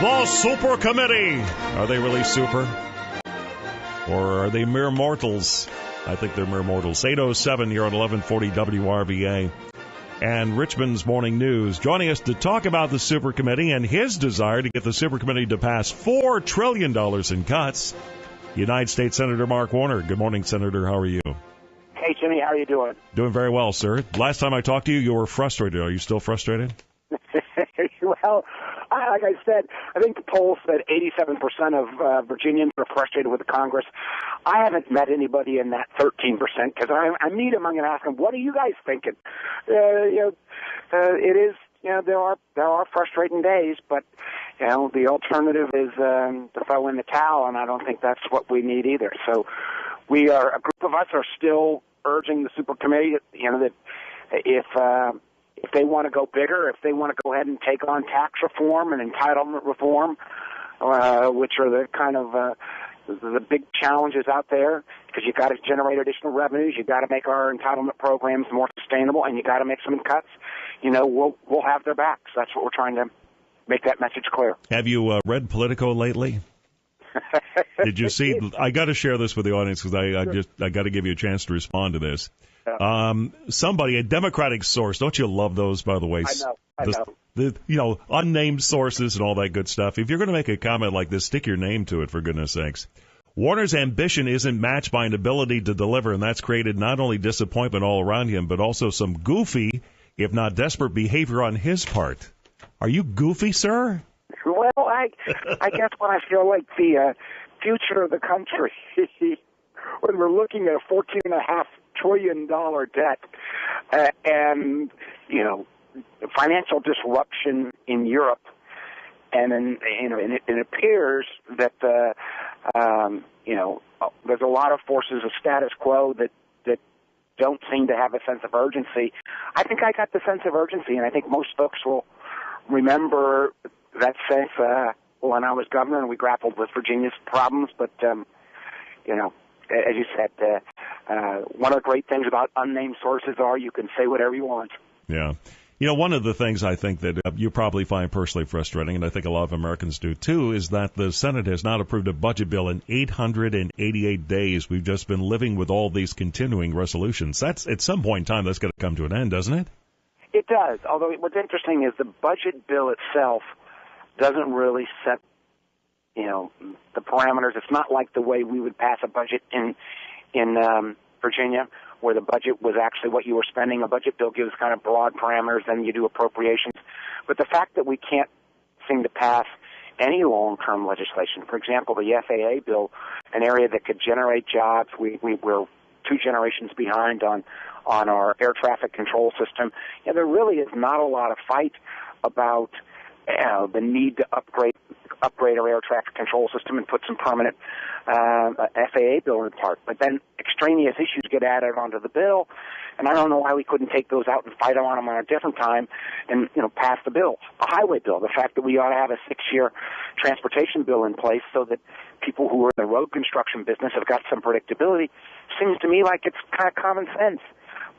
The Super Committee. Are they really super? Or are they mere mortals? I think they're mere mortals. 8:07 here on 1140 WRVA. And Richmond's Morning News. Joining us to talk about the Super Committee and his desire to get the Super Committee to pass $4 trillion in cuts, United States Senator Mark Warner. Good morning, Senator. How are you? Hey, Jimmy. How are you doing? Doing very well, sir. Last time I talked to you, you were frustrated. Are you still frustrated? Well, like I said, I think the poll said 87% of Virginians are frustrated with the Congress. I haven't met anybody in that 13% because I meet them and ask them, "What are you guys thinking?" It is, there are frustrating days, but the alternative is to throw in the towel, and I don't think that's what we need either. So, a group of us are still urging the Super Committee, that if they want to go bigger, if they want to go ahead and take on tax reform and entitlement reform, which are the kind of the big challenges out there, because you got to generate additional revenues, you got to make our entitlement programs more sustainable, and you got to make some cuts. We'll have their backs. That's what we're trying to make that message clear. Have you read Politico lately? Did you see? I got to share this with the audience because I got to give you a chance to respond to this. Somebody, a Democratic source, don't you love those, by the way? I know. Unnamed sources and all that good stuff. If you're going to make a comment like this, stick your name to it, for goodness sakes. Warner's ambition isn't matched by an ability to deliver, and that's created not only disappointment all around him, but also some goofy, if not desperate, behavior on his part. Are you goofy, sir? Well, I guess when I feel like the future of the country, when we're looking at a $14.5 trillion debt, and financial disruption in Europe, and then it appears that there's a lot of forces of status quo that don't seem to have a sense of urgency. I think I got the sense of urgency, and I think most folks will remember that sense when I was governor and we grappled with Virginia's problems. But as you said, one of the great things about unnamed sources are you can say whatever you want. Yeah. One of the things I think that you probably find personally frustrating, and I think a lot of Americans do too, is that the Senate has not approved a budget bill in 888 days. We've just been living with all these continuing resolutions. That's, at some point in time, that's going to come to an end, doesn't it? It does. Although what's interesting is the budget bill itself doesn't really set the parameters. It's not like the way we would pass a budget in Virginia, where the budget was actually what you were spending. A budget bill gives kind of broad parameters, then you do appropriations. But the fact that we can't seem to pass any long-term legislation, for example, the FAA bill, an area that could generate jobs, we're 2 generations behind on our air traffic control system. There really is not a lot of fight about the need to upgrade our air traffic control system and put some permanent FAA bill in part. But then extraneous issues get added onto the bill, and I don't know why we couldn't take those out and fight on them on a different time and pass the bill. A highway bill, the fact that we ought to have a 6-year transportation bill in place so that people who are in the road construction business have got some predictability, seems to me like it's kind of common sense.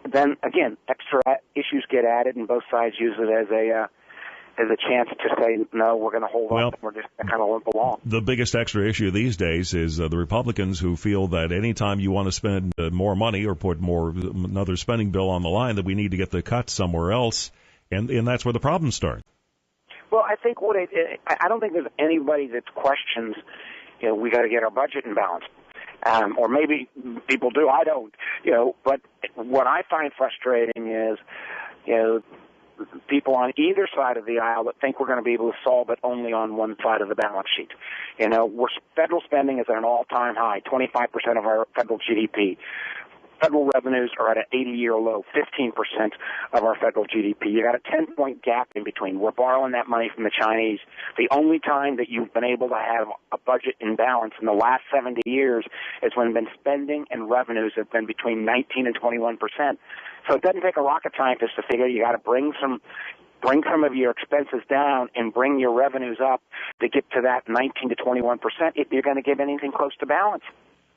But then, again, extra issues get added, and both sides use it as a chance to say, no, we're going to hold on, we're just kind of limp along. The biggest extra issue these days is the Republicans, who feel that anytime you want to spend more money or put another spending bill on the line, that we need to get the cuts somewhere else, and that's where the problems start. Well, I think I don't think there's anybody that questions, we got to get our budget in balance. Or maybe people do, I don't, but what I find frustrating is, people on either side of the aisle that think we're going to be able to solve it only on one side of the balance sheet. Federal spending is at an all-time high, 25% of our federal GDP. Federal revenues are at an 80-year low, 15% of our federal GDP. You got a 10-point gap in between. We're borrowing that money from the Chinese. The only time that you've been able to have a budget in balance in the last 70 years is when spending and revenues have been between 19 and 21%. So it doesn't take a rocket scientist to figure you got to bring some of your expenses down and bring your revenues up to get to that 19 to 21% if you're going to get anything close to balance.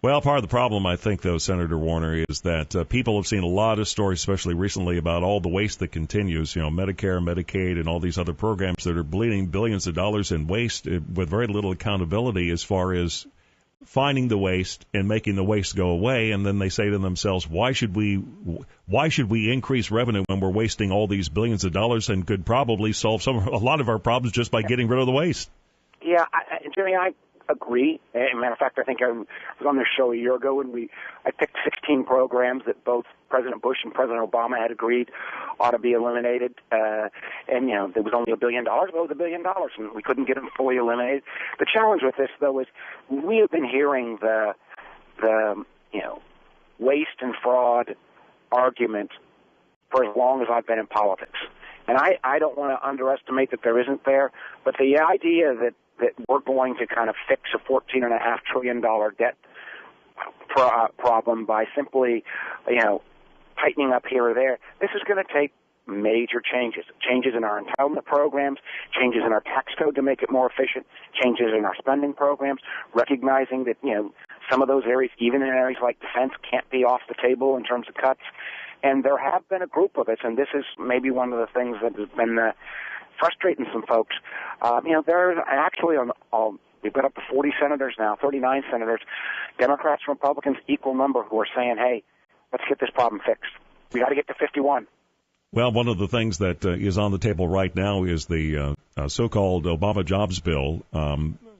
Well, part of the problem, I think, though, Senator Warner, is that people have seen a lot of stories, especially recently, about all the waste that continues, Medicare, Medicaid, and all these other programs that are bleeding billions of dollars in waste with very little accountability as far as finding the waste and making the waste go away. And then they say to themselves, why should we increase revenue when we're wasting all these billions of dollars and could probably solve a lot of our problems just by getting rid of the waste? Yeah, Jimmy, I agree. As a matter of fact, I think I was on this show a year ago, and I picked 16 programs that both President Bush and President Obama had agreed ought to be eliminated. And there was only $1 billion, but it was $1 billion, and we couldn't get them fully eliminated. The challenge with this, though, is we have been hearing the waste and fraud argument for as long as I've been in politics. And I don't want to underestimate that there isn't there, but the idea that we're going to kind of fix a $14.5 trillion debt problem by simply, tightening up here or there, this is going to take major changes in our entitlement programs, changes in our tax code to make it more efficient, changes in our spending programs, recognizing that, some of those areas, even in areas like defense, can't be off the table in terms of cuts. And there have been a group of us, and this is maybe one of the things that has been frustrating some folks. There's actually we've got up to 40 senators now, 39 senators, Democrats and Republicans, equal number, who are saying, hey, let's get this problem fixed. We got to get to 51. Well, one of the things that is on the table right now is the so-called Obama jobs bill.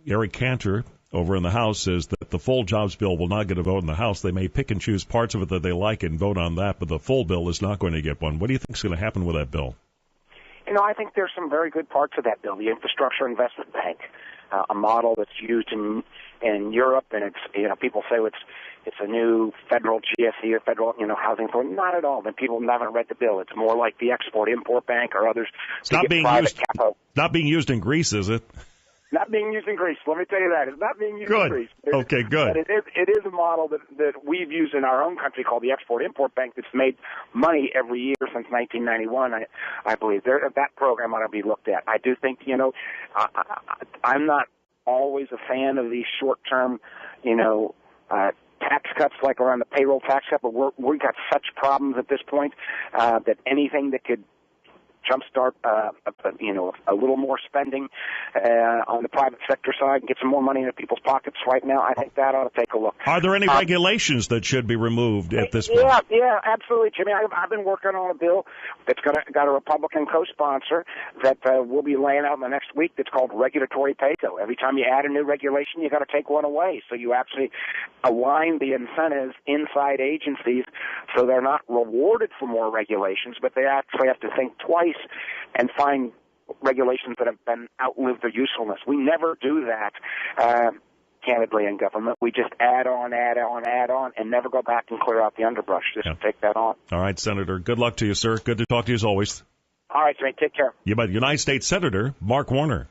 Eric Cantor over in the House says that the full jobs bill will not get a vote in the House. They may pick and choose parts of it that they like and vote on that, but the full bill is not going to get one. What do you think is going to happen with that bill? I think there's some very good parts of that bill. The Infrastructure Investment Bank, a model that's used in Europe, and it's people say it's a new federal GSE or federal housing authority. Not at all. Then people haven't read the bill. It's more like the Export-Import Bank or others. It's not being used in Greece, is it? Not being used in Greece. Let me tell you that. It's not being used in Greece. Okay, good. But it is a model that we've used in our own country called the Export-Import Bank that's made money every year since 1991, I believe. That program ought to be looked at. I do think, I'm not always a fan of these short-term, tax cuts like around the payroll tax cut, but we've got such problems at this point that anything that could jumpstart, a little more spending on the private sector side and get some more money into people's pockets right now, I think that ought to take a look. Are there any regulations that should be removed at this point? Yeah, absolutely, Jimmy. I've been working on a bill that's got a Republican co-sponsor that we'll be laying out in the next week that's called regulatory pay-go. Every time you add a new regulation, you got to take one away. So you actually align the incentives inside agencies so they're not rewarded for more regulations, but they actually have to think twice and find regulations that have been outlived their usefulness. We never do that, candidly, in government. We just add on, and never go back and clear out the underbrush. Just take that on. All right, Senator. Good luck to you, sir. Good to talk to you as always. All right, Jimmy. Take care. You bet. United States Senator Mark Warner.